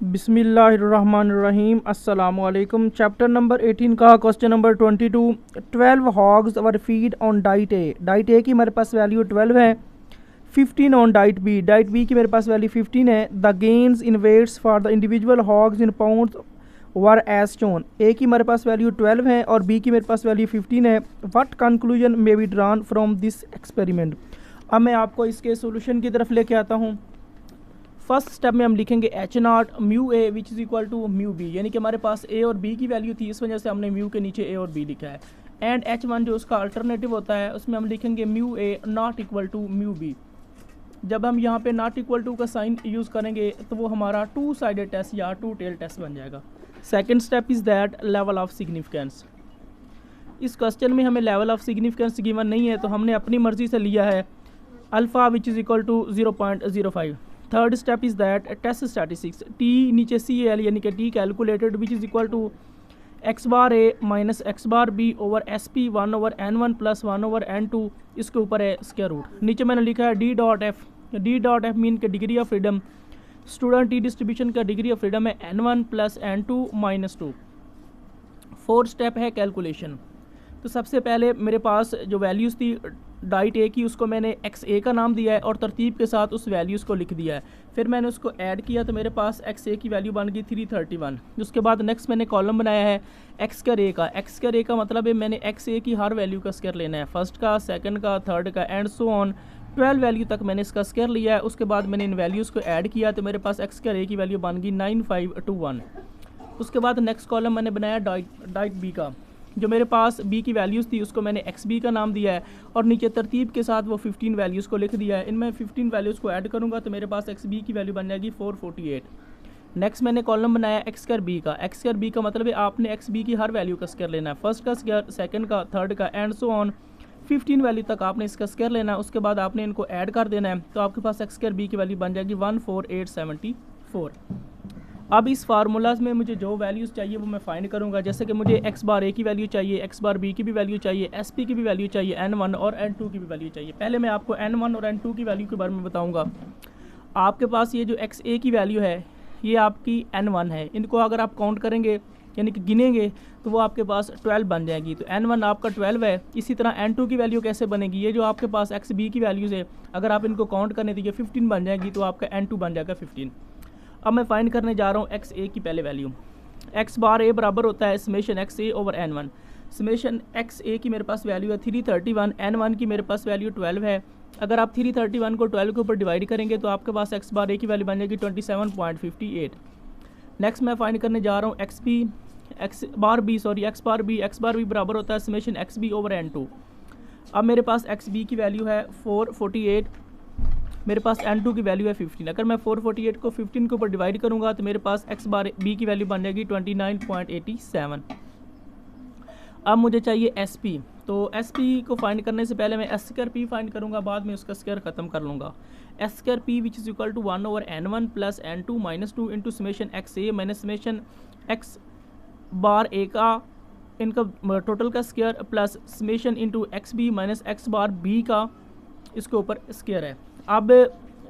बिस्मिल्लाहिर्रहमानिर्रहीम अस्सलामुअलैकुम। Chapter number 18 का question number 22। 12 hogs were fed on diet A. Diet A की मेरे पास वैल्यू 12 है। 15 on diet B. Diet B की मेरे पास वैल्यू 15 है। The gains in weights for the individual hogs in pounds were as shown. A की मेरे पास वैल्यू 12 है और बी की मेरे पास वैल्यू 15 है। What conclusion may be drawn from this experiment. अब मैं आपको इसके सोल्यूशन की तरफ लेके आता हूँ। फर्स्ट स्टेप में हम लिखेंगे H naught mu A which is equal to mu B, यानी कि हमारे पास ए और बी की वैल्यू थी, इस वजह से हमने म्यू के नीचे ए और बी लिखा है। एंड एच वन जो उसका अल्टरनेटिव होता है उसमें हम लिखेंगे mu A not equal to mu B. जब हम यहाँ पे नॉट इक्वल टू का साइन यूज़ करेंगे तो वो हमारा टू साइडेड टेस्ट या टू टेल टेस्ट बन जाएगा। Second step is that level of significance. इस क्वेश्चन में हमें लेवल ऑफ सिग्निफिकेंस गिवन नहीं है, तो हमने अपनी मर्जी से लिया है alpha which is equal to 0.05। Third step is that test statistics. T नीचे सी एल यानी कि T calculated which is equal to X bar A minus X bar B over S P 1/n1 plus 1/n2, इसके ऊपर है square root. नीचे मैंने लिखा है D dot F. D dot F mean के degree of freedom. Student T distribution का degree of freedom है n1 plus n2 minus 2। Fourth step है कैलकुलेशन। तो सबसे पहले मेरे पास जो वैल्यूज़ थी डाइट ए की उसको मैंने एक्स ए का नाम दिया है और तरतीब के साथ उस वैल्यूज़ को लिख दिया है। फिर मैंने उसको ऐड किया तो मेरे पास एक्स ए की वैल्यू बन गई 331। उसके बाद नेक्स्ट मैंने कॉलम बनाया है एक्स स्क्वायर ए का। एक्स स्क्वायर ए का मतलब है मैंने एक्स ए की हर वैल्यू का स्क्वायर लेना है, फर्स्ट का, सेकंड का, थर्ड का एंड सो ऑन 12 वैल्यू तक मैंने इसका स्क्वायर लिया है। उसके बाद मैंने इन वैल्यूज़ को ऐड किया तो मेरे पास एक्स स्क्वायर ए की वैल्यू बन गई 9521। उसके बाद नेक्स्ट कॉलम मैंने बनाया डाइट बी का। जो मेरे पास बी की वैल्यूज़ थी उसको मैंने एक्स बी का नाम दिया है और नीचे तरतीब के साथ वो 15 वैल्यूज़ को लिख दिया है। इनमें 15 वैल्यूज़ को ऐड करूँगा तो मेरे पास एक्स बी की वैल्यू बन जाएगी 448। नेक्स्ट मैंने कॉलम बनाया एक्स स्क्वायर बी का। एक्स स्क्वायर बी का मतलब है आपने एक्स बी की हर वैल्यू का स्क्वायर लेना है, फर्स्ट का स्क्वायर, सेकंड का, थर्ड का एंड सो ऑन 15 वैल्यू तक आपने इसका स्क्वायर लेना है। उसके बाद आपने इनको ऐड कर देना है तो आपके पास एक्स स्क्वायर बी की वैल्यू बन जाएगी 14874। अब इस फार्मूला में मुझे जो वैल्यूज़ चाहिए वो मैं फाइंड करूँगा। जैसे कि मुझे एक्स बार ए की वैल्यू चाहिए, एक्स बार बी की भी वैल्यू चाहिए, एस पी की भी वैल्यू चाहिए, n1 और n2 की भी वैल्यू चाहिए। पहले मैं आपको n1 और n2 की वैल्यू के बारे में बताऊँगा। आपके पास ये जो एक्स ए की वैल्यू है ये आपकी n1 है। इनको अगर आप काउंट करेंगे यानी कि गिनेंगे तो वो आपके पास 12 बन जाएगी। तो n1 आपका 12 है। इसी तरह n2 की वैल्यू कैसे बनेगी, ये जो आपके पास एक्स बी की वैल्यूज़ है अगर आप इनको काउंट करें तो ये 15 बन जाएगी, तो आपका n2 बन जाएगा 15। अब मैं फाइंड करने जा रहा हूँ एक्स ए की पहले वैल्यू। एक्स बार ए बराबर होता है समेशन एक्स ए ओवर n1। समेशन एक्स ए की मेरे पास वैल्यू है 331, n1 की मेरे पास वैल्यू 12 है। अगर आप 331 को 12 के ऊपर डिवाइड करेंगे तो आपके पास एक्स बार ए की वैल्यू बन जाएगी 27.58। नेक्स्ट मैं फाइंड करने जा रहा हूँ एक्स बार बी बराबर होता है summation X B over n2। अब मेरे पास एक्स बी की वैल्यू है 448, मेरे पास n2 की वैल्यू है 15। अगर मैं 448 को 15 के ऊपर डिवाइड करूंगा तो मेरे पास एक्स बार बी की वैल्यू बन जाएगी 29.87। अब मुझे चाहिए एस पी। तो एस पी को फाइंड करने से पहले मैं एस स्क्वायर पी फाइंड करूंगा, बाद में उसका स्क्वायर ख़त्म कर लूँगा। S square P which is equal to 1/n1 plus n2 minus 2 into summation X A minus summation X bar A का इनका टोटल का square plus summation into X B minus X bar B का इसके ऊपर square है। अब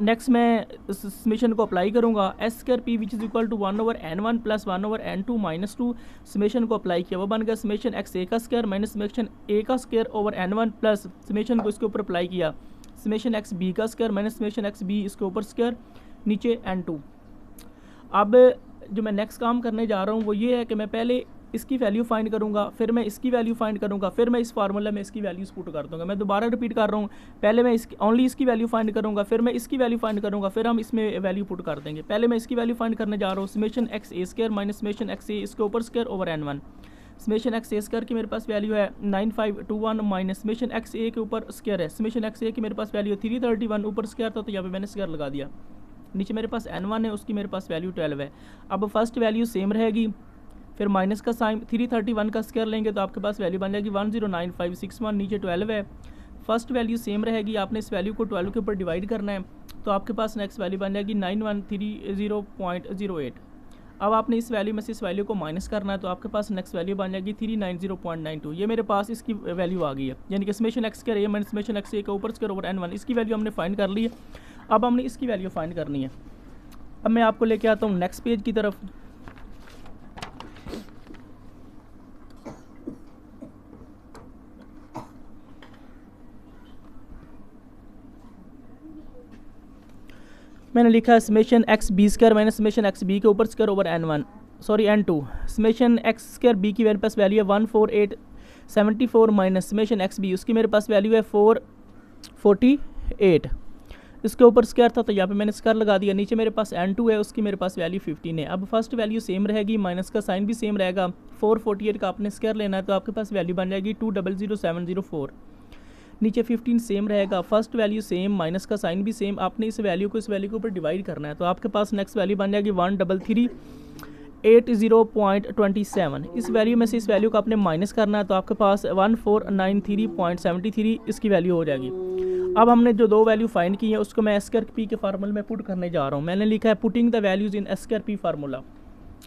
next मैं इस समेशन को अप्लाई करूँगा। S square P which is equal to 1/n1 plus 1/n2 minus 2। Summation को अप्लाई किया वो बन गया समेशन एक्स ए का स्क्वायर माइनस समेशन ए का square over n1 plus summation को इसके ऊपर अप्लाई किया समेशन एक्स बी का square minus summation X B इसके ऊपर स्क्वायर नीचे n2। अब जो मैं नेक्स्ट काम करने जा रहा हूँ वो ये है कि मैं पहले इसकी वैल्यू फाइंड करूंगा, फिर मैं इसकी वैल्यू फाइंड करूंगा, फिर मैं इस फार्मूला में इसकी वैल्यूज़ पुट कर दूंगा। मैं दोबारा रिपीट कर रहा हूँ, पहले मैं इसकी वैल्यू फाइंड करूंगा, फिर मैं इसकी वैल्यू फाइंड करूंगा, फिर हम इसमें वैल्यू पुट कर देंगे। पहले मैं इसकी वैल्यू फाइंड करने जा रहा हूँ summation X A square minus summation X A इसके ऊपर square over n1। Summation X A square की मेरे पास वैल्यू है 9521 माइनस समेशन एक्स ए के ऊपर स्क्वायर है। समेशन एक्स ए की मेरे पास वैल्यू 331, ऊपर स्क्वायर था तो यहाँ पर मैंने स्क्वायर लगा दिया। नीचे मेरे पास n1 है, उसकी मेरे पास वैल्यू 12 है। अब फर्स्ट वैल्यू सेम रहेगी, फिर माइनस का साइन 331 का स्क्वायर लेंगे तो आपके पास वैल्यू बन जाएगी 109561। नीचे 12 है, फर्स्ट वैल्यू सेम रहेगी, आपने इस वैल्यू को 12 के ऊपर डिवाइड करना है तो आपके पास नेक्स्ट वैल्यू बन जाएगी 9130.08। अब आपने इस वैल्यू में से इस वैल्यू को माइनस करना है तो आपके पास नेक्स्ट वैल्यू बन जाएगी 390.92। ये मेरे पास इसकी वैल्यू आ गई है, यानी कि summation X square A minus summation X A के ऊपर स्क्वायर ओवर n1। इसकी वैल्यू हमने फाइंड कर ली है। अब हमने इसकी वैल्यू फाइंड करनी है। अब मैं आपको लेके आता हूँ नेक्स्ट पेज की तरफ। मैंने लिखा है summation X B square minus summation X B के ऊपर square over n1 sorry n2। Summation X square B की मेरे पास वैल्यू है 14874 माइनस समेशन एक्स बी, उसकी मेरे पास वैल्यू है 448। इसके ऊपर स्क्वायर था तो यहाँ पे मैंने स्क्वायर लगा दिया। नीचे मेरे पास n2 है, उसकी मेरे पास वैल्यू 15 है। अब फर्स्ट वैल्यू सेम रहेगी, माइनस का साइन भी सेम रहेगा। 448 का आपने स्क्वायर लेना है तो आपके पास वैल्यू बन जाएगी 200704। नीचे 15 सेम रहेगा, फर्स्ट वैल्यू सेम, माइनस का साइन भी सेम। आपने इस वैल्यू को इस वैल्यू के ऊपर डिवाइड करना है तो आपके पास नेक्स्ट वैल्यू बन जाएगी 13380.27। इस वैल्यू में से इस वैल्यू को आपने माइनस करना है तो आपके पास 1493.73 इसकी वैल्यू हो जाएगी। अब हमने जो दो वैल्यू फाइंड की है उसको मैं एस स्क्वायर पी के फार्मूले में पुट करने जा रहा हूँ। मैंने लिखा है putting the values in S square P formula.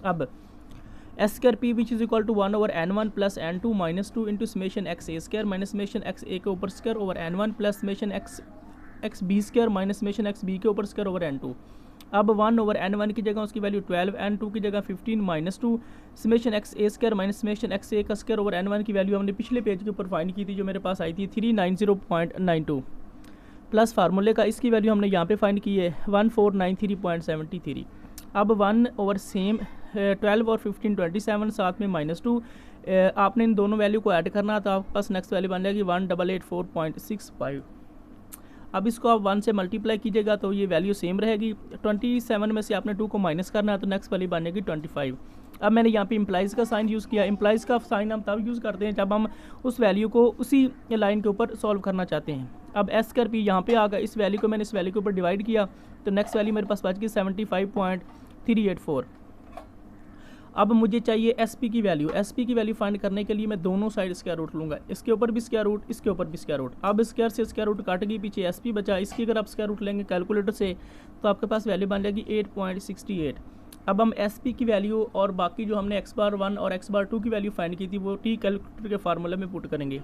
अब S square P which is equal to 1/n1 plus n2 minus 2 into summation X A square minus summation X A के ऊपर square over n1 plus summation X B square minus summation X B के ऊपर square over n2। अब 1/n1 की जगह उसकी value 12, n2 की जगह 15 minus 2 summation X A square minus summation X ए का स्क्वायर ओवर n1 की वैल्यू हमने पिछले पेज के ऊपर फाइंड की थी जो मेरे पास आई थी 390.92 प्लस फार्मूले का इसकी वैल्यू हमने यहाँ पे फाइंड की है 1493.73। अब 1/12 और 15 27 साथ में -2 आपने इन दोनों वैल्यू को ऐड करना तो आपके पास नेक्स्ट वैल्यू बन जाएगी 1884.65। अब इसको आप 1 से मल्टीप्लाई कीजिएगा तो ये वैल्यू सेम रहेगी। 27 में से आपने 2 को माइनस करना है तो नेक्स्ट वैल्यू बन जाएगी 25। अब मैंने यहाँ पे इम्प्लाइज़ का साइन यूज़ किया। इम्प्लाइज़ का साइन हम तब यूज़ करते हैं जब हम उस वैल्यू को उसी लाइन के ऊपर सॉल्व करना चाहते हैं। अब एस स्क्वायर पी यहाँ पे आ गया, इस वैल्यू को मैंने इस वैल्यू के ऊपर डिवाइड किया तो नेक्स्ट वैल्यू मेरे पास बच गई 75.384। अब मुझे चाहिए एस पी की वैल्यू। एस पी की वैल्यू फाइंड करने के लिए मैं दोनों साइड स्क्वायर रूट लूँगा, इसके ऊपर भी स्क्वायर रूट, इसके ऊपर भी स्क्वायर रूट। अब स्क्वायर से स्क्वायर रूट काट गई, पीछे एस पी बचा। इसकी अगर आप स्क्वायर रूट लेंगे कैलकुलेटर से तो आपके पास वैल्यू बन जाएगी 8.68। अब हम एस पी की वैल्यू और बाकी जो हमने x⁻1 और x⁻2 की वैल्यू फाइंड की थी वो टी कैलकुलेटर के फार्मूले में पुट करेंगे।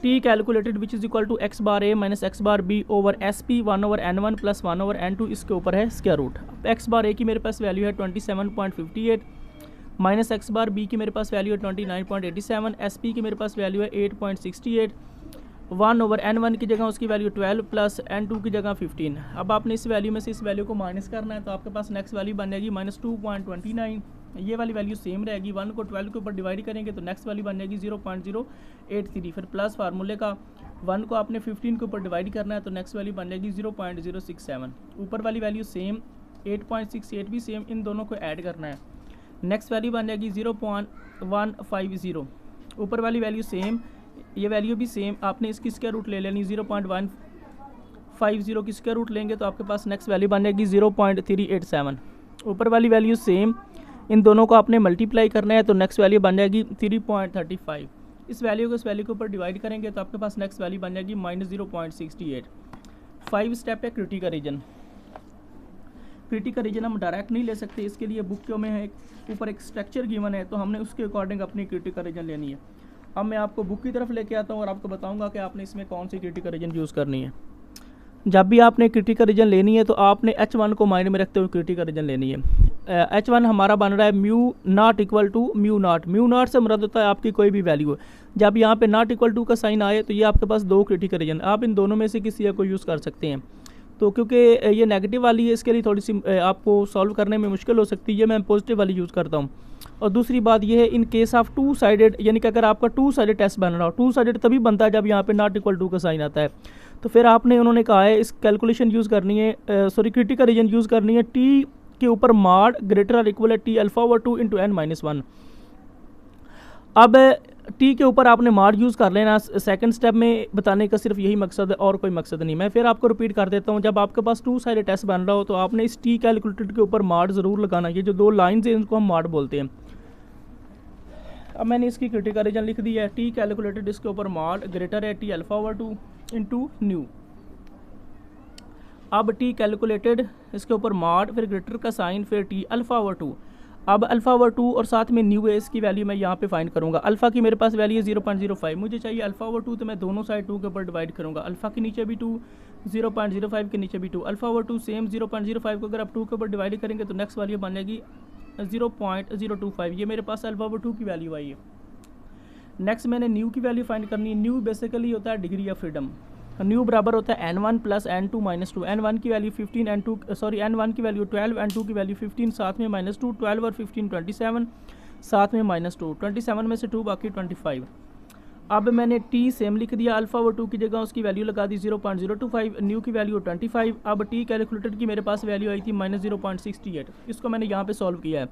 T calculated which is equal to x⁻a minus x⁻b over S P 1/n1 plus 1/n2 इसके ऊपर है स्क्वायर रूट। x⁻a की मेरे पास वैल्यू है 27.58 माइनस x⁻b की मेरे पास वैल्यू है 29.87, एस पी की मेरे पास वैल्यू है 8.68। 1/n1 की जगह उसकी वैल्यू 12 प्लस n2 की जगह 15। अब आपने इस वैल्यू में से इस वैल्यू को माइनस करना है तो आपके पास नेक्स्ट वैल्यू बन जाएगी -2.29। ये वाली वैल्यू सेम रहेगी। 1 को 12 के ऊपर डिवाइड करेंगे तो नेक्स्ट वैल्यू बन जाएगी 0.083। फिर प्लस फार्मूले का 1 को आपने 15 के ऊपर डिवाइड करना है तो नेक्स्ट वैल्यू बन जाएगी 0.067। ऊपर वाली वैल्यू सेम, 8.68 भी सेम, इन दोनों को ऐड करना है। नेक्स्ट वैल्यू बन जाएगी 0.150। ऊपर वाली वैल्यू सेम, ये वैल्यू भी सेम, आपने इसकी स्क्वायर रूट ले लेनी। 0.150 की स्क्वायर रूट लेंगे तो आपके पास नेक्स्ट वैल्यू बन जाएगी 0.387। ऊपर वाली वैल्यू सेम, इन दोनों को आपने मल्टीप्लाई करना है तो नेक्स्ट वैल्यू बन जाएगी 3.35। इस वैल्यू को इस वैल्यू के ऊपर डिवाइड करेंगे तो आपके पास नेक्स्ट वैल्यू बन जाएगी -0.68। 5 स्टेप है क्रिटिकल रीजन। क्रिटिकल रीजन हम डायरेक्ट नहीं ले सकते, इसके लिए बुक में है ऊपर एक स्ट्रक्चर गिवन है तो हमने उसके अकॉर्डिंग अपनी क्रिटिकल रीजन लेनी है। अब मैं आपको बुक की तरफ लेके आता हूँ और आपको बताऊँगा कि आपने इसमें कौन सी क्रिटिकल रीजन यूज़ करनी है। जब भी आपने क्रिटिकल रीजन लेनी है तो आपने H1 को माइंड में रखते हुए क्रिटिकल रीजन लेनी है। H1 हमारा बन रहा है mu naught equal to mu naught. Mu naught से मुराद होता है आपकी कोई भी वैल्यू है। जब यहाँ पे नॉट इक्वल टू का साइन आए तो ये आपके पास दो क्रिटिकल रीजन, आप इन दोनों में से किसी एक को यूज़ कर सकते हैं। तो क्योंकि ये नेगेटिव वाली है इसके लिए थोड़ी सी आपको सॉल्व करने में मुश्किल हो सकती है, मैं पॉजिटिव वाली यूज़ करता हूँ। और दूसरी बात ये है इन केस ऑफ 2 साइडेड, यानी कि अगर आपका 2 साइडेड टेस्ट बन रहा हो, 2 साइडेड तभी बनता है जब यहाँ पे नॉट इक्वल टू का साइन आता है। तो फिर आपने उन्होंने कहा है इस कैलकुलेशन यूज़ करनी है, सॉरी क्रिटिकल रीजन यूज़ करनी है टी के ऊपर मॉड ग्रेटर और इक्वल है T alpha over 2 into n-1। अब टी के ऊपर आपने मॉड यूज़ कर लेना। सेकंड स्टेप में बताने का सिर्फ यही मकसद है और कोई मकसद नहीं। मैं फिर आपको रिपीट कर देता हूँ, जब आपके पास 2 साइडेड टेस्ट बन रहा हो तो आपने इस टी कैलकुलेटेड के ऊपर मॉड ज़रूर लगाना। ये जो दो लाइन्स हैं इनको हम मॉड बोलते हैं। अब मैंने इसकी क्रिटिकल रीजन लिख दी है, टी कैलकुलेटेड इसके ऊपर मॉड ग्रेटर है T alpha over 2 into new. अब टी कैलकुलेटेड इसके ऊपर मॉड फिर ग्रेटर का साइन फिर टी अल्फा ओवर 2। अब अल्फ़ा ओवर 2 और साथ में न्यू ए इसकी वैल्यू मैं यहाँ पे फाइंड करूँगा। अल्फ़ा की मेरे पास वैल्यू है 0.05, मुझे चाहिए अल्फ़ा ओवर 2, तो मैं दोनों साइड 2 के ऊपर डिवाइड करूँगा। अल्फ़ा के नीचे भी 2, 0.05 के नीचे भी 2, अल्फ़ा ओवर 2 सेम 0.05 को अगर आप 2 के ऊपर डिवाइड करेंगे तो नेक्स्ट वैल्यू बन जाएगी 0.025। ये मेरे पास अल्फ़ा ओवर 2 की वैल्यू आई है। नेक्स्ट मैंने न्यू की वैल्यू फाइंड करनी है। न्यू बेसिकली होता है डिग्री ऑफ फ्रीडम। न्यू बराबर होता है n1 plus n2 minus 2। n1 की वैल्यू 15, n1 की वैल्यू 12, n2 की वैल्यू 15, साथ में -2, 12 और 15 27, साथ में -2, 27 में से 2 बाकी 25। अब मैंने t सेम लिख दिया, अल्फ़ा ओवर 2 की जगह उसकी वैल्यू लगा दी 0.025, न्यू की वैल्यू 25। अब t कैलकुलेटर की मेरे पास वैल्यू आई थी -0.68। इसको मैंने यहाँ पे सॉल्व किया है,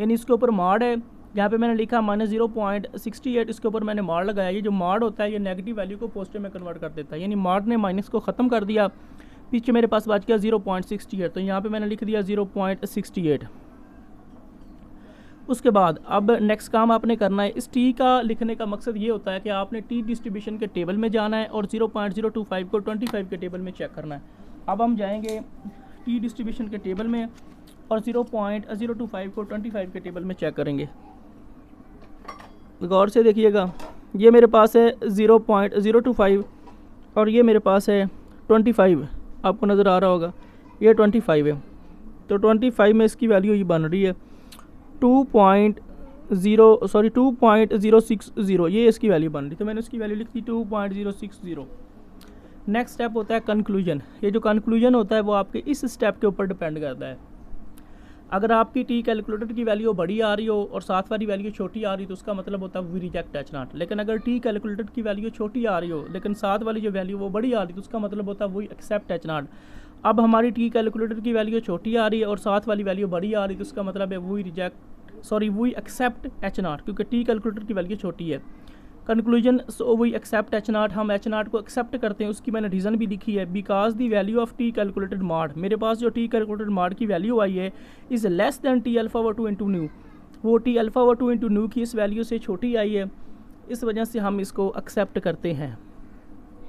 यानी इसके ऊपर मॉड है, यहाँ पे मैंने लिखा -0.68, इसके ऊपर मैंने मॉड लगाया। ये जो मॉड होता है ये नेगेटिव वैल्यू को पॉजिटिव में कन्वर्ट कर देता है, यानी मॉड ने माइनस को ख़त्म कर दिया। पीछे मेरे पास बच गया 0.68, तो यहाँ पे मैंने लिख दिया 0.68। उसके बाद अब नेक्स्ट काम आपने करना है। इस टी का लिखने का मकसद ये होता है कि आपने टी डिस्ट्रीब्यूशन के टेबल में जाना है और 0.025 को 25 के टेबल में चेक करना है। अब हम जाएंगे टी डिस्ट्रीब्यूशन के टेबल में और 0.025 को 25 के टेबल में चेक करेंगे। गौर से देखिएगा, ये मेरे पास है 0.025 और ये मेरे पास है 25, आपको नज़र आ रहा होगा ये 25 है। तो 25 में इसकी वैल्यू ये बन रही है 2.060, ये इसकी वैल्यू बन रही, तो मैंने इसकी वैल्यू लिख दी 2.060। नेक्स्ट स्टेप होता है कंक्लूजन। ये जो कंक्लूजन होता है वो आपके इस स्टेप के ऊपर डिपेंड करता है। अगर आपकी टी कैलकुलेटर की वैल्यू बड़ी आ रही हो और साथ वाली वैल्यू छोटी आ रही है तो उसका मतलब होता है वी रिजेक्ट एच नॉट। लेकिन अगर टी कैलकुलेटर की वैल्यू छोटी आ रही हो लेकिन साथ वाली जो वैल्यू वो बड़ी आ रही है तो उसका मतलब होता है वी एक्सेप्ट एच नॉट। अब हमारी टी कैलकुलेटर की वैल्यू छोटी आ रही है और साथ वाली वैल्यू बड़ी आ रही है तो उसका मतलब है वी एक्सेप्ट एच नॉट, क्योंकि टी कैलकुलेटर की वैल्यू छोटी है। Conclusion, so we accept H naught, हम एच नॉट को एक्सेप्ट करते हैं। उसकी मैंने रीज़न भी लिखी है, because the value of T calculated mod, मेरे पास जो टी कैलकुलेटेड मॉड की वैल्यू आई है is less than T alpha over 2 into nu, वो T alpha over 2 into nu की इस वैल्यू से छोटी आई है, इस वजह से हम इसको एक्सेप्ट करते हैं।